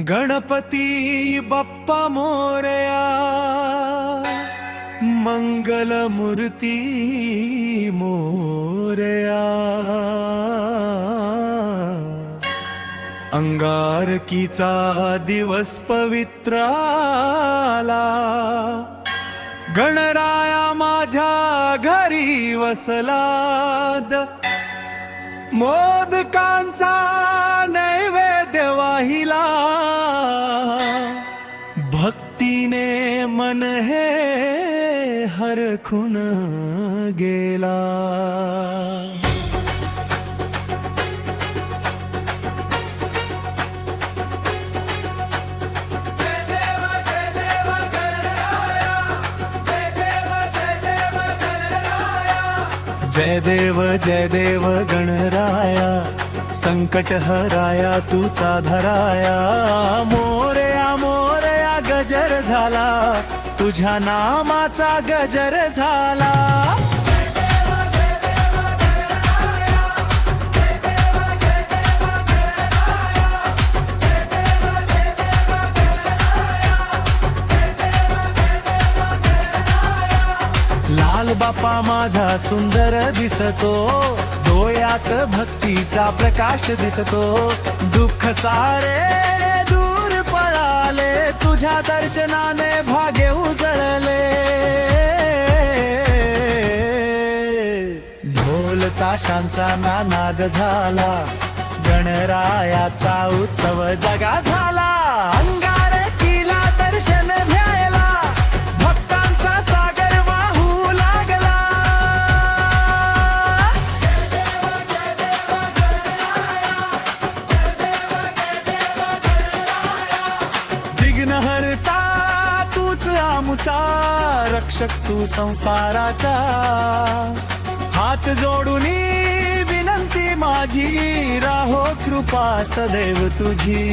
गणपती बाप्पा मोरया, मंगल मूर्ती मोरया। अंगारकीचा दिवस पवित्र आला, गणराया माझ्या घरी वसलाद। मोदकांचा नैवेद्य वाहिला, भक्तीने मन हे हरखून गेला। जय देव गणराया, संकट हराया तूचा धराया। मोरया मोरया गजर झाला, तुझ्या नामाचा गजर झाला। लाल बाप्पा माझा सुंदर दिसतो, डोळ्यात भक्तीचा प्रकाश दिसतो। दुःख सारे दूर पळाले, तुझ्या दर्शनाने भाग्य उजळले। ढोल ताशांचा नाद झाला, गणरायाचा उत्सव जगा झाला। अंगारकीला दर्शन घ्यायला, भक्तांचा सागर वाहू लागला। विघ्नहर्ता तूच आमुचा, रक्षक तू संसाराचा। हात जोडून विनंती माझी, राहो कृपा सदैव तुझी।